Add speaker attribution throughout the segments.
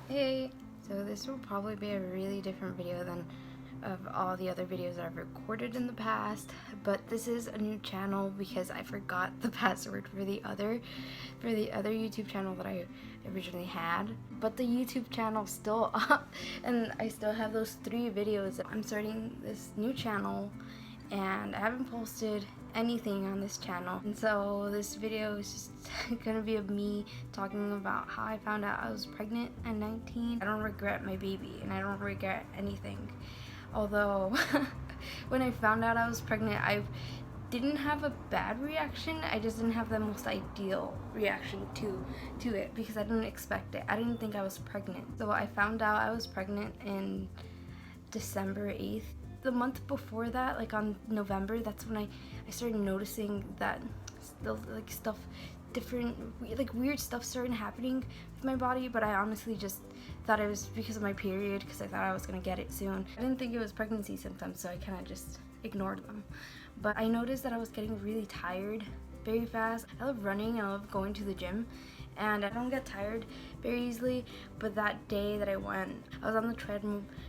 Speaker 1: Hey, so this will probably be a really different video than of all the other videos I've recorded in the past, but this is a new channel because I forgot the password for the other YouTube channel that I originally had. But the YouTube channel's still up and I still have those 3 videos. I'm starting this new channel and I haven't posted anything on this channel, and so this video is just gonna be of me talking about how I found out I was pregnant at 19. I don't regret my baby and I don't regret anything, although when I found out I was pregnant, I didn't have a bad reaction. I just didn't have the most ideal reaction to it because I didn't expect it. I didn't think I was pregnant. So I found out I was pregnant in December 8th. The month before that, like on November, that's when I started noticing that weird stuff started happening with my body, but I honestly just thought it was because of my period because I thought I was gonna get it soon. I didn't think it was pregnancy symptoms, so I kind of just ignored them. But I noticed that I was getting really tired very fast. I love running and I love going to the gym, and I don't get tired very easily, but that day that I went, I was on the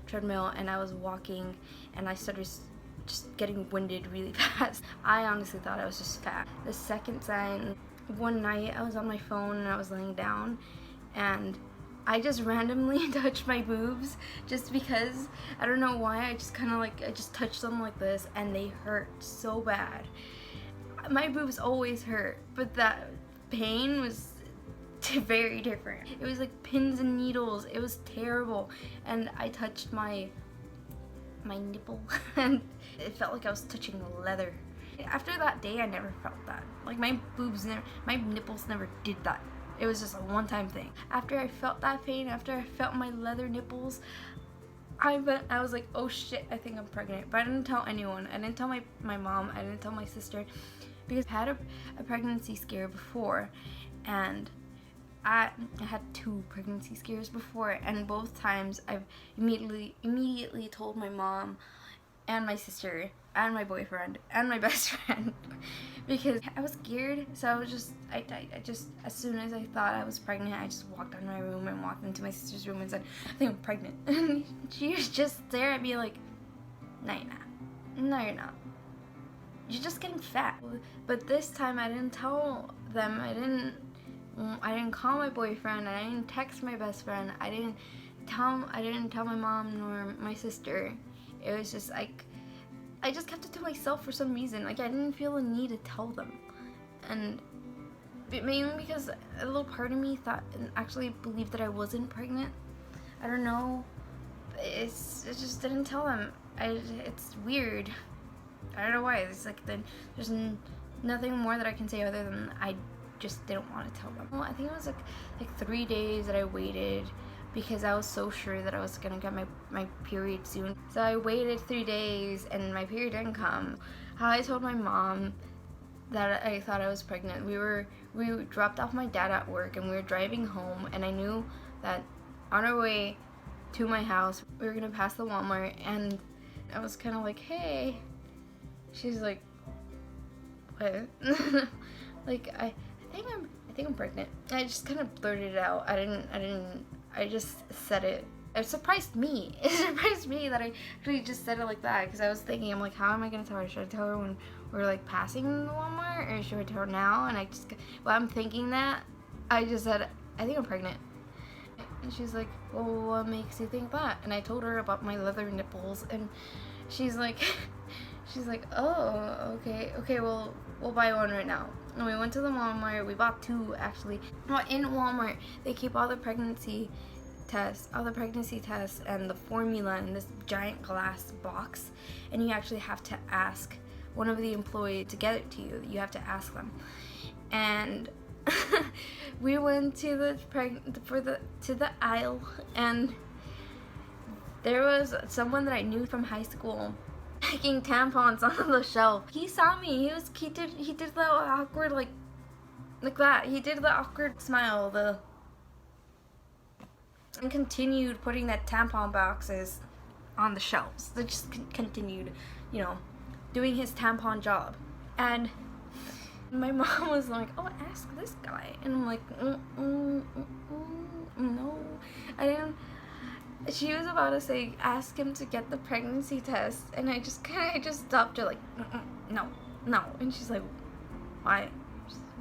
Speaker 1: treadmill and I was walking and I started just getting winded really fast. I honestly thought I was just fat. The second sign, one night I was on my phone and I was laying down and I just randomly touched my boobs just because. I don't know why, I just touched them like this and they hurt so bad. My boobs always hurt, but that pain was very different. It was like pins and needles. It was terrible. And I touched my nipple and it felt like I was touching leather. After that day, I never felt that. Like my nipples never did that. It was just a one-time thing. After I felt that pain, after I felt my leather nipples, I was like, oh shit, I think I'm pregnant. But I didn't tell anyone. I didn't tell my mom. I didn't tell my sister because I had a pregnancy scare before, and I had 2 pregnancy scares before, and both times I've immediately told my mom and my sister and my boyfriend and my best friend because I was scared. So I just as soon as I thought I was pregnant, I just walked out of my room and walked into my sister's room and said, I think I'm pregnant. And she was just there at me like, no you're not. No you're not. You're just getting fat. But this time I didn't tell them. I didn't call my boyfriend. I didn't text my best friend. I didn't tell my mom nor my sister. It was just like I just kept it to myself for some reason. Like I didn't feel a need to tell them, and mainly because a little part of me thought and actually believed that I wasn't pregnant. I don't know. It just didn't tell them. It's weird. I don't know why. It's like there's nothing more that I can say other than I just didn't want to tell them. Well, I think it was like 3 days that I waited because I was so sure that I was gonna get my period soon. So I waited 3 days and my period didn't come. How I told my mom that I thought I was pregnant. We dropped off my dad at work and we were driving home, and I knew that on our way to my house we were gonna pass the Walmart, and I was kind of like, hey. She's like, what? Like I think I'm pregnant. I just kind of blurted it out. I just said it. It surprised me. It surprised me that I actually just said it like that, because I was thinking, I'm like, how am I gonna tell her? Should I tell her when we're like passing the Walmart, or should I tell her now? And I'm thinking that, I just said, I think I'm pregnant. And she's like, well, what makes you think that? And I told her about my leather nipples, and she's like, oh, okay, well, we'll buy one right now. And we went to the Walmart. We bought 2 actually. Well, in Walmart, they keep all the pregnancy tests and the formula in this giant glass box, and you actually have to ask one of the employees to get it to you. You have to ask them. And we went to the aisle, and there was someone that I knew from high school taking tampons on the shelf. He saw me. He did the awkward like that. He did the awkward smile. And continued putting that tampon boxes on the shelves. They just continued, doing his tampon job. And my mom was like, "Oh, ask this guy," and I'm like, no. I didn't. She was about to say, ask him to get the pregnancy test, and I just stopped her like, no, no. And she's like, why?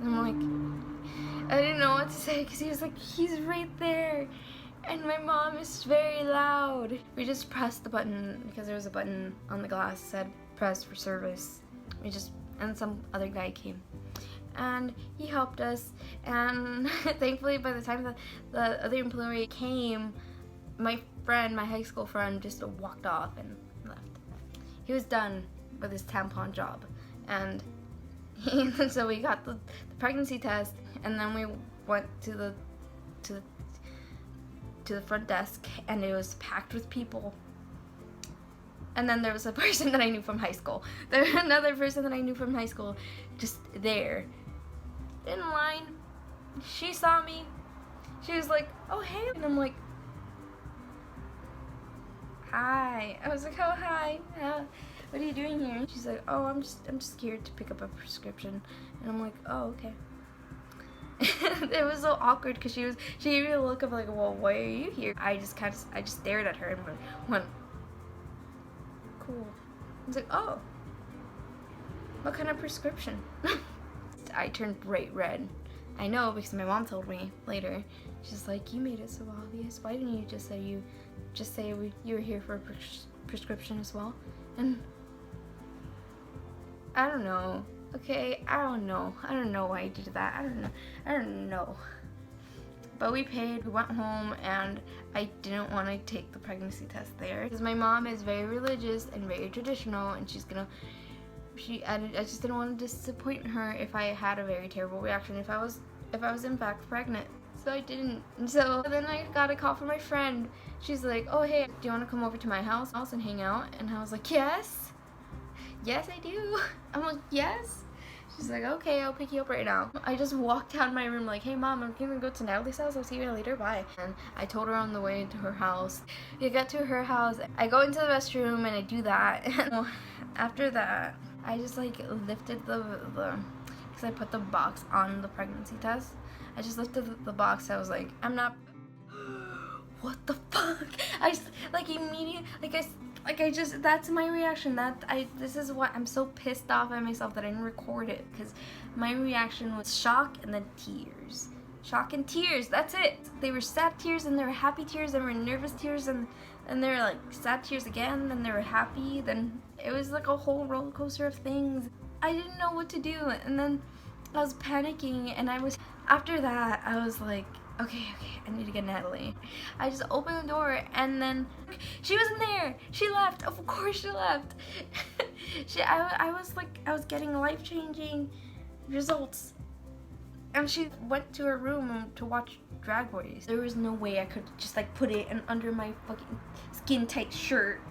Speaker 1: And I'm like, I didn't know what to say because he was like, he's right there. And my mom is very loud. We just pressed the button because there was a button on the glass that said press for service. And some other guy came. And he helped us, and thankfully by the time the other employee came, my high school friend, just walked off and left. He was done with his tampon job, and so we got the pregnancy test, and then we went to the front desk, and it was packed with people. And then there was a person that I knew from high school. There was another person that I knew from high school just there in line. She saw me. She was like, oh, hey. And I'm like, hi. I was like, oh, hi. What are you doing here? And she's like, oh, I'm just here to pick up a prescription. And I'm like, oh, okay. It was so awkward because she gave me a look of like, well, why are you here? I just stared at her and went, cool. I was like, oh, what kind of prescription? I turned bright red. I know because my mom told me later. She's like, you made it so obvious. Why didn't you just say you were here for a prescription as well? And I don't know. Okay, I don't know why I did that. I don't know. But we paid, we went home, and I didn't want to take the pregnancy test there because my mom is very religious and very traditional, and I just didn't want to disappoint her if I had a very terrible reaction if I was in fact pregnant. So I didn't. So then I got a call from my friend. She's like, oh hey, do you want to come over to my house and hang out? And I was like, yes I do. I'm like, yes. She's like, okay, I'll pick you up right now. I just walked out of my room like, hey mom, I'm gonna go to Natalie's house. I'll see you later, bye. And I told her on the way to her house. We get to her house. I go into the restroom and I do that. And after that, I just like lifted because I put the box on the pregnancy test. I just lifted the box. I was like, I'm not. What the fuck? I just like immediately that's my reaction. This is what I'm so pissed off at myself that I didn't record it because my reaction was shock and then tears. Shock and tears. That's it. They were sad tears and they were happy tears and were nervous tears and they were like sad tears again. Then they were happy. Then it was like a whole roller coaster of things. I didn't know what to do, and then I was panicking, and after that I was like, okay, I need to get Natalie. I just opened the door, and then she wasn't there. She left. Of course she left. I was getting life-changing results, and she went to her room to watch Drag Race. There was no way I could just like put it under my fucking skin-tight shirt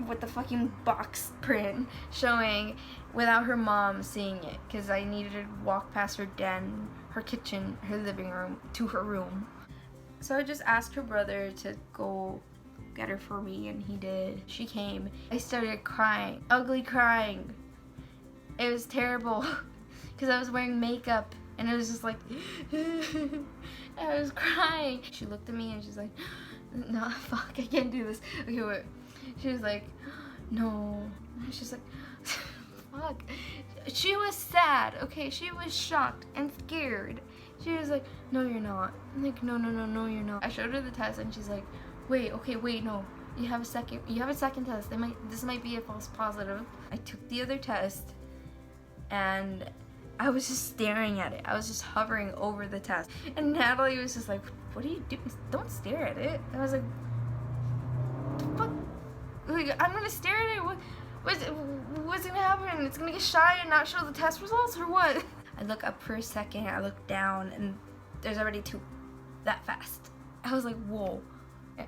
Speaker 1: with the fucking box print showing without her mom seeing it, because I needed to walk past her den, her kitchen, her living room, to her room. So I just asked her brother to go get her for me, and he did. She came. I started crying, ugly crying. It was terrible because I was wearing makeup, and it was just like I was crying. She looked at me and she's like, no, fuck, I can't do this. Okay, wait. She was like, no. She's like, fuck. She was sad, okay? She was shocked and scared. She was like, no, you're not. I'm like, no, you're not. I showed her the test, and she's like, wait, no. You have a second test. This might be a false positive. I took the other test, and I was just staring at it. I was just hovering over the test. And Natalie was just like, what are you doing? Don't stare at it. And I was like, what? Like, I'm gonna stare at it. What's gonna happen? It's gonna get shy and not show the test results, or what? I look up for a second, I look down, and there's already two that fast. I was like, whoa.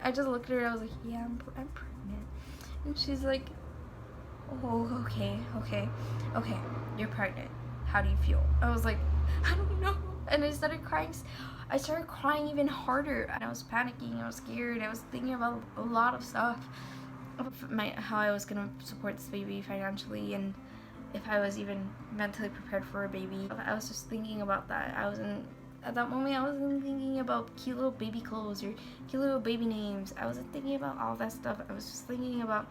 Speaker 1: I just looked at her, I was like, yeah, I'm pregnant. And she's like, oh, okay, you're pregnant. How do you feel? I was like, I don't know. And I started crying. I started crying even harder. And I was panicking, I was scared, I was thinking about a lot of stuff. How I was gonna support this baby financially, and if I was even mentally prepared for a baby. I was just thinking about that. at that moment I wasn't thinking about cute little baby clothes or cute little baby names. I wasn't thinking about all that stuff. I was just thinking about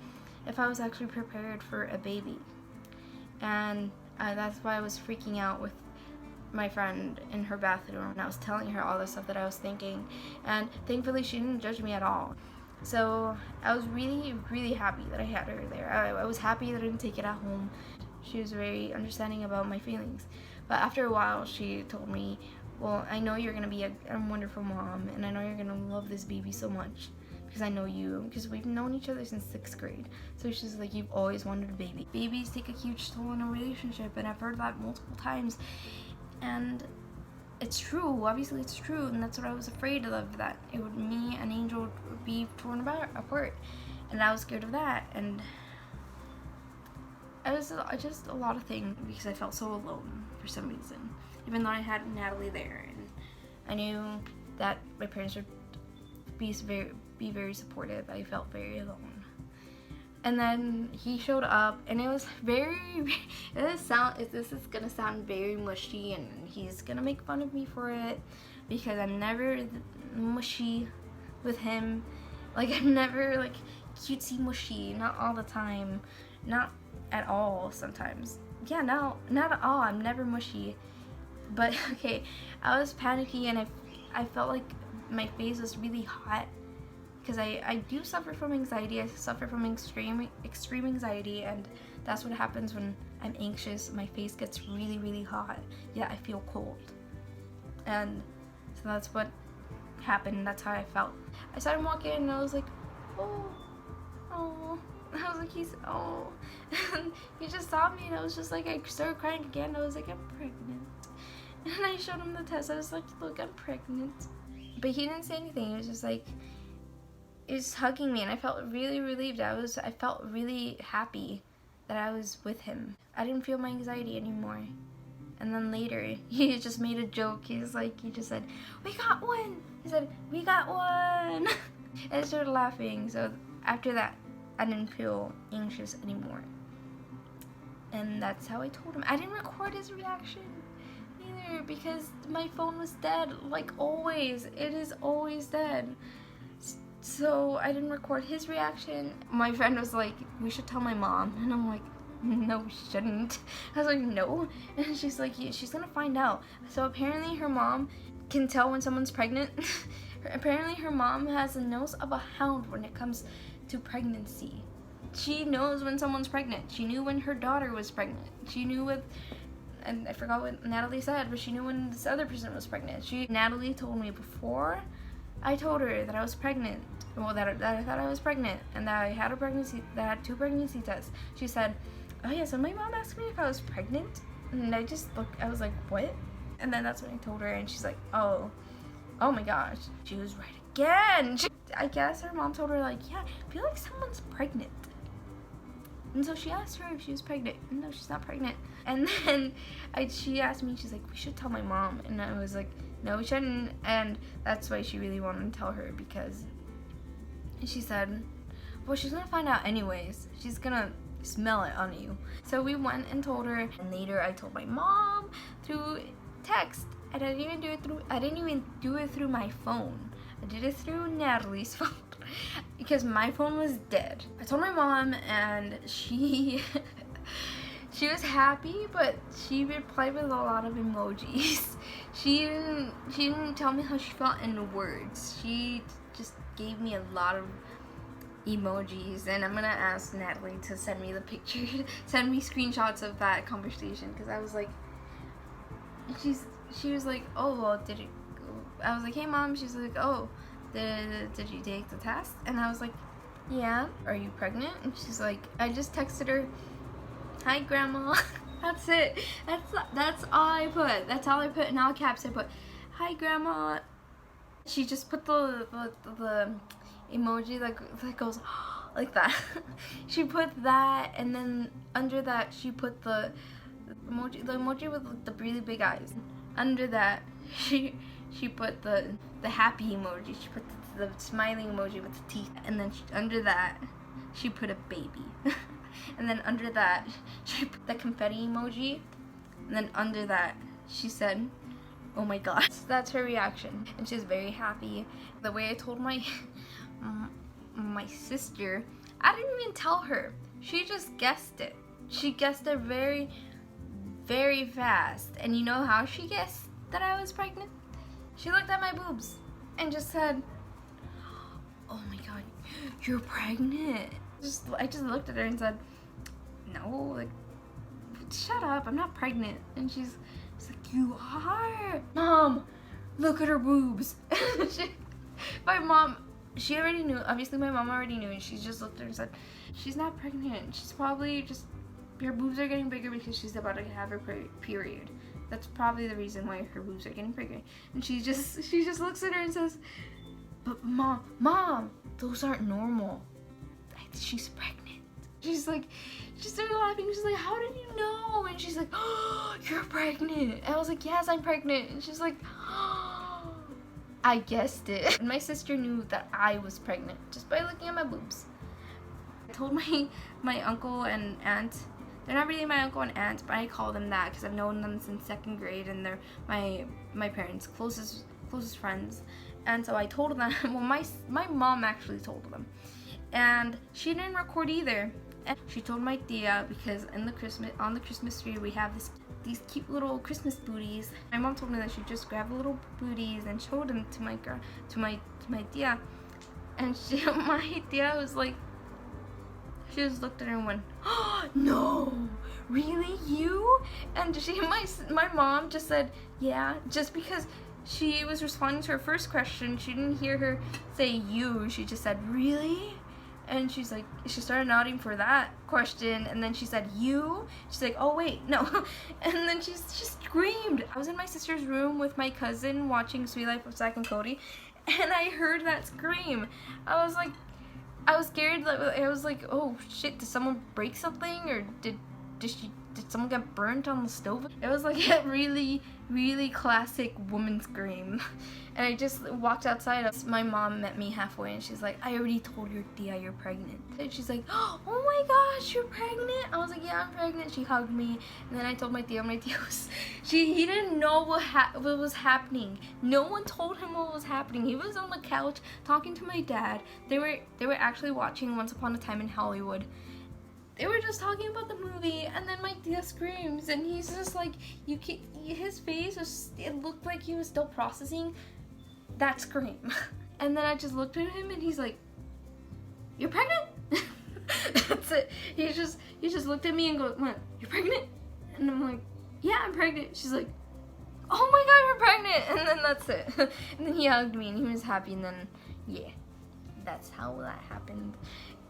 Speaker 1: if I was actually prepared for a baby. And that's why I was freaking out with my friend in her bathroom, and I was telling her all the stuff that I was thinking, and thankfully she didn't judge me at all. So I was really, really happy that I had her there. I was happy that I didn't take it at home. She was very understanding about my feelings. But after a while, she told me, well, I know you're going to be a wonderful mom, and I know you're going to love this baby so much because I know you, because we've known each other since 6th grade. So she's like, you've always wanted a baby. Babies take a huge toll in a relationship, and I've heard that multiple times. And it's true, obviously it's true, and that's what I was afraid of, that it would, me and Angel would be torn apart, and I was scared of that, and it was just a lot of things, because I felt so alone for some reason, even though I had Natalie there, and I knew that my parents would be very supportive. I felt very alone. And then he showed up, and it was this is gonna sound very mushy, and he's gonna make fun of me for it, because I'm never mushy with him. Like, I'm never like cutesy mushy, not all the time, not at all sometimes. Yeah, no, not at all, I'm never mushy. But okay, I was panicky, and I felt like my face was really hot, because I do suffer from anxiety. I suffer from extreme anxiety, and that's what happens when I'm anxious. My face gets really, really hot, yet I feel cold. And so that's what happened. That's how I felt. I started walking, and I was like, oh. I was like, oh. And he just saw me, and I was just like, I started crying again. I was like, I'm pregnant. And I showed him the test. I was like, look, I'm pregnant. But he didn't say anything. He was just like, he was hugging me, and I felt really relieved. I felt really happy that I was with him. I didn't feel my anxiety anymore. And then later, he just made a joke. He just said, we got one. He said, we got one. And I started laughing. So after that, I didn't feel anxious anymore. And that's how I told him. I didn't record his reaction either, because my phone was dead, like always. It is always dead. So I didn't record his reaction. My friend was like, we should tell my mom. And I'm like, no, we shouldn't. I was like, no. And she's like, yeah, she's gonna find out. So apparently her mom can tell when someone's pregnant. Apparently her mom has the nose of a hound when it comes to pregnancy. She knows when someone's pregnant. She knew when her daughter was pregnant. She knew and I forgot what Natalie said, but she knew when this other person was pregnant. Natalie told me before I told her that I was pregnant, well, that I thought I was pregnant, and that I had that I had 2 pregnancy tests. She said, oh yeah, so my mom asked me if I was pregnant, and I just looked, I was like, what? And then that's when I told her, and she's like, oh my gosh, she was right again. I guess her mom told her, like, yeah, I feel like someone's pregnant. And so she asked her if she was pregnant. No, she's not pregnant. And then she asked me, she's like, we should tell my mom. And I was like, no, we shouldn't. And that's why she really wanted to tell her, because she said, well, she's gonna find out anyways. She's gonna smell it on you. So we went and told her, and later I told my mom through text. And I didn't even do it through my phone. I did it through Natalie's phone. Because my phone was dead. I told my mom, and she was happy, but she replied with a lot of emojis. She didn't tell me how she felt in words. She just gave me a lot of emojis, and I'm gonna ask Natalie to send me the picture, send me screenshots of that conversation, because I was like, she was like, oh, well, did it, I was like, hey mom, she's like, oh, did you take the test? And I was like, yeah. Are you pregnant? And she's like, I just texted her, hi grandma. That's it. That's all I put. That's all I put in all caps. I put, hi grandma. She just put the emoji that goes like that. She put that, and then under that she put the emoji with like the really big eyes. Under that she put the happy emoji. She put the smiling emoji with the teeth, and then under that she put a baby. And then under that she put the confetti emoji, and then under that she said, oh my god. That's her reaction, and she's very happy. The way I told my my sister, I didn't even tell her. She just guessed it. She guessed it very, very fast. And you know how she guessed that I was pregnant? She looked at my boobs and just said, oh my god, you're pregnant. I just looked at her and said, no, like, shut up, I'm not pregnant. And she's like, you are. Mom, look at her boobs. My mom, she already knew. Obviously, my mom already knew, and she just looked at her and said, she's not pregnant. She's probably just, her boobs are getting bigger because she's about to have her period. That's probably the reason why her boobs are getting bigger. And she just looks at her and says, but mom, those aren't normal. She's pregnant. She's like, she started laughing. She's like, how did you know? And she's like, oh, you're pregnant. And I was like, yes, I'm pregnant. And she's like, oh, I guessed it. And my sister knew that I was pregnant just by looking at my boobs. I told my uncle and aunt. They're not really my uncle and aunt, but I call them that because I've known them since 2nd grade, and they're my parents' closest friends. And so I told them. Well, my mom actually told them, and she didn't record either. And she told my tia because on the Christmas tree we have these cute little Christmas booties. My mom told me that she'd just grab the little booties and showed them to my tia, and my tia was like, she just looked at her and went, oh, no, really, you? And my mom just said, yeah, just because she was responding to her first question, she didn't hear her say you. She just said, really? And she's like, she started nodding for that question, and then she said, you? She's like, oh wait, no. And then she screamed. I was in my sister's room with my cousin watching Sweet Life of Zack and Cody, and I heard that scream. I was scared. I was like, oh shit, did someone break something, or did someone get burnt on the stove? It was like a really, really classic woman scream. And I just walked outside. My mom met me halfway, and she's like, I already told your tia you're pregnant. And she's like, oh my gosh, you're pregnant? I was like, yeah, I'm pregnant. She hugged me, and then I told my tia was, he didn't know what was happening. No one told him what was happening. He was on the couch talking to my dad. They were actually watching Once Upon a Time in Hollywood. They were just talking about the movie, and then my tia screams, and he's just like, his face it looked like he was still processing that scream. And then I just looked at him, and he's like, you're pregnant? That's it. He just looked at me and went, you're pregnant? And I'm like, yeah, I'm pregnant. She's like, oh my god, you're pregnant. And then that's it. And then he hugged me, and he was happy, and then yeah, that's how that happened.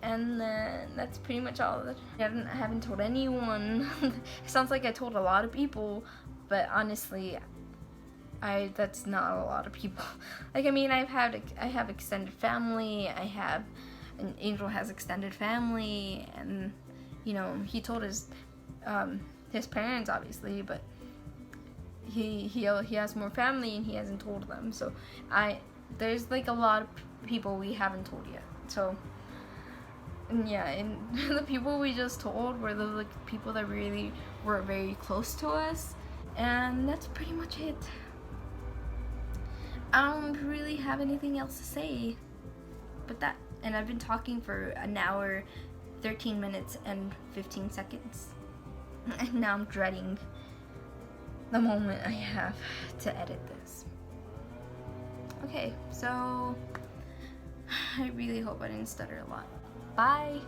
Speaker 1: And then that's pretty much all of it. I haven't told anyone. It sounds like I told a lot of people, but honestly, that's not a lot of people. Like, I mean, I have extended family. Angel has extended family, and you know, he told his parents, obviously, but he has more family, and he hasn't told them. So there's like a lot of people we haven't told yet. So. And yeah, and the people we just told were the people that really were very close to us, and that's pretty much it. I don't really have anything else to say, but that. And I've been talking for an hour, 13 minutes, and 15 seconds, and now I'm dreading the moment I have to edit this. Okay, so I really hope I didn't stutter a lot. Bye!